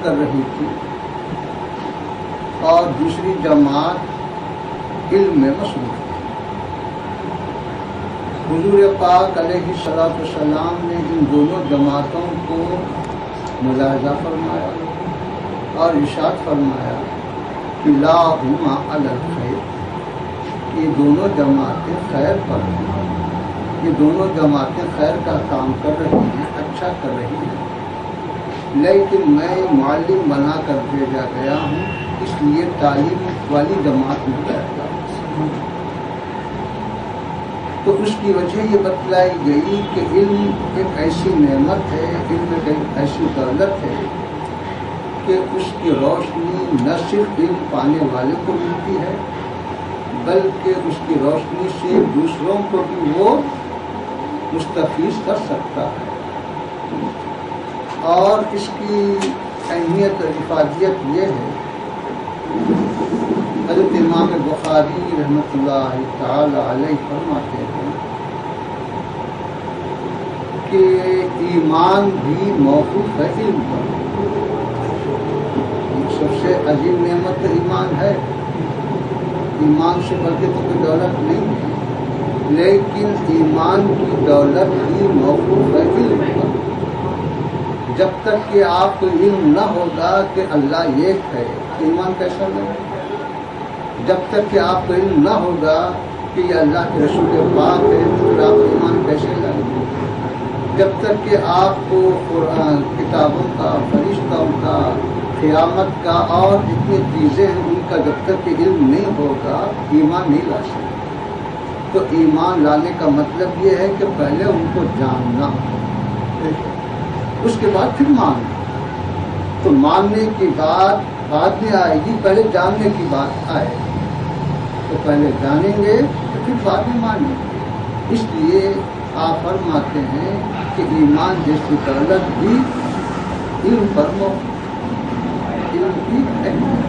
کر رہی تھی اور دوسری جماعت علم میں مصروف تھی۔ حضور پاک علیہ السلام نے ان دونوں جماعتوں کو ملاحظہ فرمایا اور ارشاد فرمایا کہ لا ہما علی الخیر، یہ دونوں جماعتیں خیر پر ہیں، یہ دونوں جماعتیں خیر کا کام کر رہی ہیں، اچھا کر رہی ہیں، لیکن میں معلم بنا کر بھیجا گیا ہوں، اس لیے تعلیم والی جماعت میں بیٹھتا ہوں۔ تو اس کی وجہ یہ بتلائی گئی کہ علم ایک ایسی نعمت ہے، علم ایک ایسی دولت ہے کہ اس کی روشنی نہ صرف علم پانے والے کو ملتی ہے بلکہ اس کی روشنی سے دوسروں کو بھی وہ مستفیض کر سکتا ہے۔ اور اس کی اہمیت اور افادیت یہ ہے، حضرت امام بخاری رحمۃ اللہ تعالی علیہ فرماتے ہیں کہ ایمان بھی موقوف ہے علم پر۔ سب سے عظیم نعمت تو ایمان ہے، ایمان سے بڑھ کے تو کوئی دولت نہیں ہے، لیکن ایمان کی دولت بھی موقوف ہے علم پر۔ جب تک کہ آپ کو علم نہ ہوگا کہ اللہ ایک ہے، ایمان کیسا لگے؟ جب تک کہ آپ کو علم نہ ہوگا کہ یہ اللہ کے رسول پاک ہے، پھر آپ ایمان کیسے لائیں گے؟ جب تک کہ آپ کو قرآن کتابوں کا، فرشتوں کا، قیامت کا اور اتنی چیزیں ہیں ان کا جب تک کہ علم نہیں ہوگا ایمان نہیں لا سکتے۔ تو ایمان لانے کا مطلب یہ ہے کہ پہلے ان کو جاننا، اس کے بعد پھر ماننا۔ تو ماننے کی بات بعد میں آئے گی، پہلے جاننے کی بات آئے گی۔ تو پہلے جانیں گے تو پھر بعد میں مانیں گے۔ اس لیے آپ فرماتے ہیں کہ ایمان جیسی دولت بھی علم پر موقوف، علم کی اہمیت۔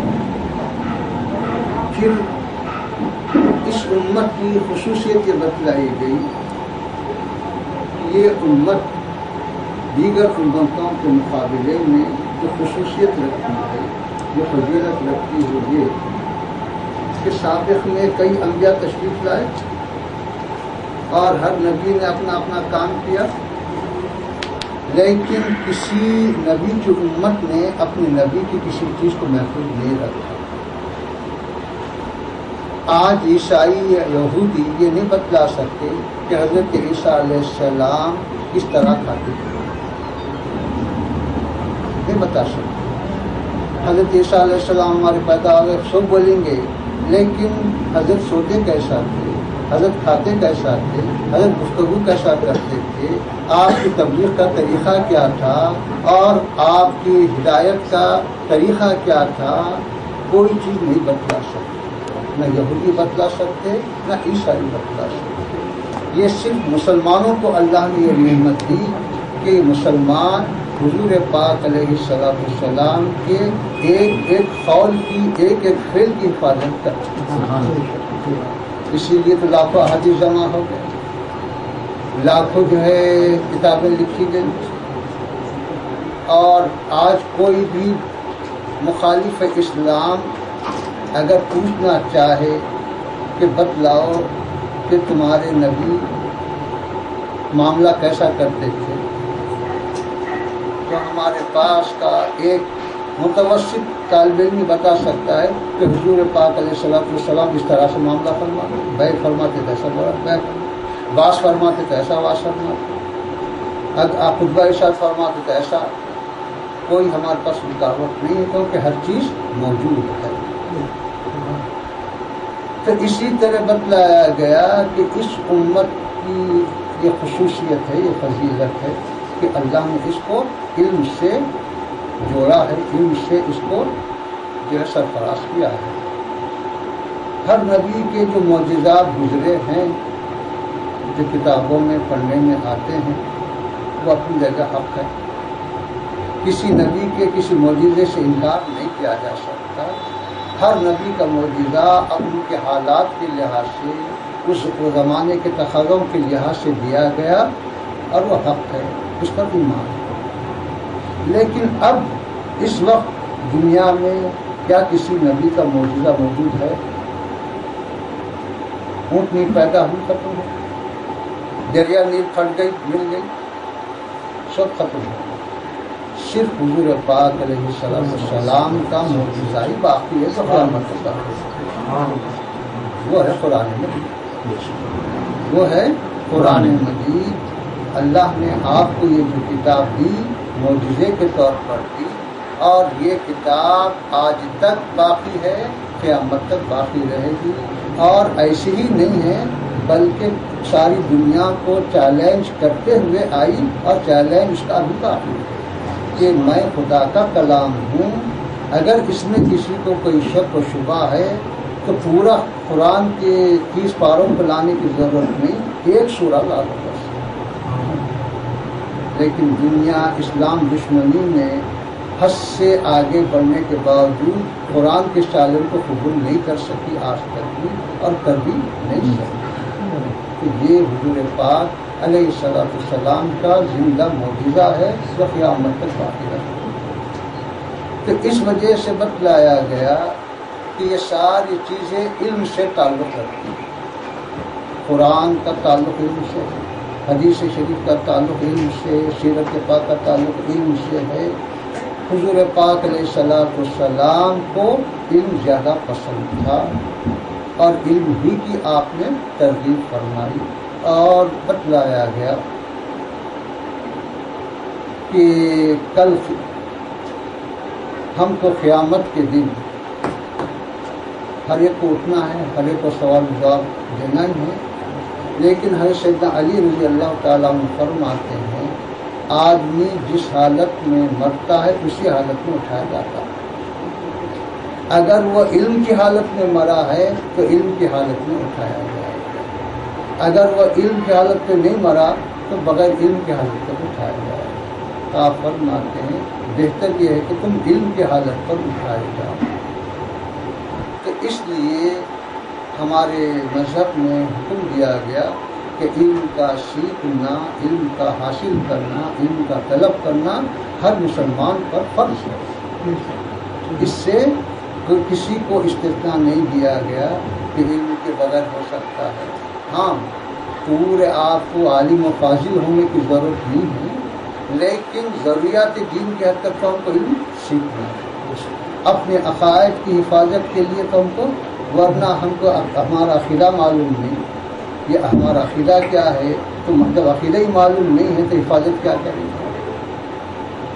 پھر اس امت کی خصوصیت یہ بتلائی گئی کہ یہ امت دیگر امتوں کے مقابلے میں جو خصوصیت رکھتی ہے، جو فضیلت رکھتی ہے، یہ کہ سابق میں کئی انبیاء تشریف لائے اور ہر نبی نے اپنا اپنا کام کیا، لیکن کسی نبی کی امت نے اپنے نبی کی کسی چیز کو محفوظ نہیں رکھا۔ آج عیسائی یا یہودی یہ نہیں بتلا سکتے کہ حضرت عیسیٰ علیہ السلام کس طرح کھاتے تھے، نہیں بتا سکتے۔ حضرت عیسیٰ علیہ السلام ہمارے پیدا ہوئے سب بولیں گے، لیکن حضرت سوتے کیسا تھے، حضرت کھاتے کیسا تھے، حضرت گفتگو کیسا کرتے تھے، آپ کی تبلیغ کا طریقہ کیا تھا اور آپ کی ہدایت کا طریقہ کیا تھا، کوئی چیز نہیں بتلا سکتے۔ نہ یہودی بتلا سکتے، نہ عیسائی بتلا سکتے۔ یہ صرف مسلمانوں کو اللہ نے یہ نعمت دی کہ مسلمان حضور پاک علیہ السلام کے ایک ایک قول کی، ایک ایک فعل کی حفاظت کرتے ہیں۔ اسی لیے تو لاکھوں احادیث جمع ہو گئے، لاکھوں جو ہے کتابیں لکھی گئی، اور آج کوئی بھی مخالف اسلام اگر پوچھنا چاہے کہ بتلاؤ کہ تمہارے نبی معاملہ کیسا کرتے تھے، تو ہمارے پاس کا ایک متوسط طالب علم بتا سکتا ہے کہ حضور پاک علیہ السلام اس طرح سے معاملہ فرماتے، بیع فرماتے تو ایسا بیع، باس فرماتے تو ایسا باس فرماتے، اگر آپ خطبہ ارشاد فرماتے تو ایسا۔ کوئی ہمارے پاس رکاوٹ نہیں ہے کیونکہ ہر چیز موجود ہے۔ تو اسی طرح بتلایا گیا کہ اس امت کی یہ خصوصیت ہے، یہ فضیلت ہے کہ اللہ نے اس کو علم سے جوڑا ہے، علم سے اس کو جو ہے سرفراز کیا ہے۔ ہر نبی کے جو معجزات گزرے ہیں، جو کتابوں میں پڑھنے میں آتے ہیں، وہ اپنی جگہ حق ہے۔ کسی نبی کے کسی معجزے سے انکار نہیں کیا جا سکتا۔ ہر نبی کا معجزہ ان کے حالات کے لحاظ سے، اس زمانے کے تقاضوں کے لحاظ سے دیا گیا اور وہ حق ہے، اس پر ایمان ہے۔ لیکن اب اس وقت دنیا میں کیا کسی نبی کا معجزہ موجود ہے؟ اونٹنی پیدا ہوئی ختم ہو، دریا نیل پھٹ گئی مل گئی، سب ختم ہو، صرف حضور پاک علیہ السلام کا معجزہ ہی باقی ہے جو قیامت تک، وہ ہے قرآن مجید، وہ ہے قرآن مجید۔ اللہ نے آپ کو یہ جو کتاب دی معجزے کے طور پر دی، اور یہ کتاب آج تک باقی ہے، قیامت تک باقی رہے گی، اور ایسی ہی نہیں ہے بلکہ ساری دنیا کو چیلنج کرتے ہوئے آئی، اور چیلنج اس کا بھی باقی ہے کہ میں خدا کا کلام ہوں۔ اگر اس میں کسی کو کوئی شک و شبہ ہے تو پورا قرآن کے 30 پاروں کو لانے کی ضرورت نہیں، ایک سورہ لا لو بس۔ لیکن دنیا اسلام دشمنی میں حد سے آگے بڑھنے کے باوجود قرآن کے چیلنج کو قبول نہیں کر سکی آج تک بھی، اور کبھی نہیں سکی۔ تو یہ حضور پاک علیہ السلام کا زندہ معجزہ ہے جو قیامت تک باقی رہے۔ تو اس وجہ سے بتلایا گیا کہ یہ ساری چیزیں علم سے تعلق رکھتی ہیں۔ قرآن کا تعلق علم سے ہے، حدیث شریف کا تعلق علم سے، سیرت پاک کا تعلق علم سے ہے۔ حضور پاک علیہ السلام کو علم زیادہ پسند تھا، اور علم ہی کی آپ نے ترغیب فرمائی، اور بتلایا گیا کہ کل ہم کو قیامت کے دن ہر ایک کو اٹھنا ہے، ہر ایک کو سوال جواب دینا ہی ہے، لیکن حضرت سیدنا علی رضی اللہ تعالیٰ عنہ فرماتے ہیں آدمی جس حالت میں مرتا ہے اسی حالت میں اٹھایا جاتا ہے۔ اگر وہ علم کی حالت میں مرا ہے تو علم کی حالت میں اٹھایا جائے گا، اگر وہ علم کی حالت میں نہیں مرا تو بغیر علم کی حالت پر اٹھایا جائے گا۔ آپ فرماتے ہیں بہتر یہ ہے کہ تم علم کی حالت پر اٹھائے جاؤ۔ تو اس لیے ہمارے مذہب میں حکم دیا گیا کہ علم کا سیکھنا، علم کا حاصل کرنا، علم کا طلب کرنا ہر مسلمان پر فرض ہے۔ اس سے کسی کو استثناء نہیں دیا گیا کہ علم کے بغیر ہو سکتا ہے۔ ہاں، پورے آپ کو عالم و فاضل ہونے کی ضرورت نہیں ہے، لیکن ضروریات دین کے حد تک تو ہم کو علم سیکھنا ہے، اپنے عقائد کی حفاظت کے لیے تو ہم کو، ورنہ ہم کو ہمارا عقیدہ معلوم نہیں، یہ ہمارا عقیدہ کیا ہے، تو جب عقیدہ ہی معلوم نہیں ہے تو حفاظت کیا کریں گے،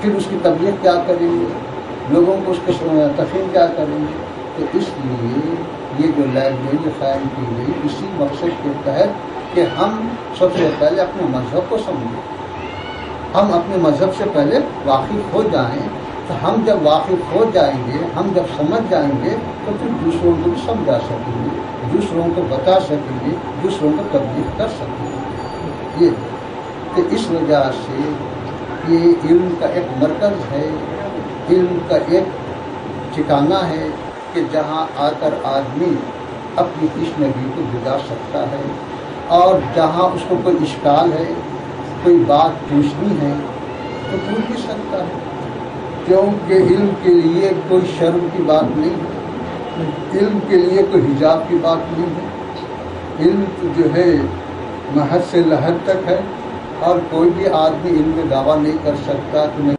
پھر اس کی تبلیغ کیا کریں گے، لوگوں کو اس کی تفہیم کیا کریں گے۔ تو اس لیے یہ جو لائبریری قائم کی گئی اسی مقصد کے تحت کہ ہم سب سے پہلے اپنے مذہب کو سمجھیں، ہم اپنے مذہب سے پہلے واقف ہو جائیں۔ تو ہم جب واقف ہو جائیں گے، ہم جب سمجھ جائیں گے تو پھر دوسروں کو بھی سمجھا سکیں گے، دوسروں کو بتا سکیں گے، دوسروں کو تبلیغ کر سکیں گے۔ یہ کہ اس وجہ سے یہ علم کا ایک مرکز ہے، علم کا ایک ٹھکانہ ہے کہ جہاں آ کر آدمی اپنی تشنگی کو بجا سکتا ہے، اور جہاں اس کو کوئی اشکال ہے، کوئی بات پوچھنی ہے تو پوچھ بھی سکتا ہے، کیونکہ علم کے لیے کوئی شرم کی بات نہیں ہے، علم کے لیے کوئی حجاب کی بات نہیں ہے۔ علم جو ہے محض سے لحد تک ہے، اور کوئی بھی آدمی علم میں دعویٰ نہیں کر سکتا کہ میں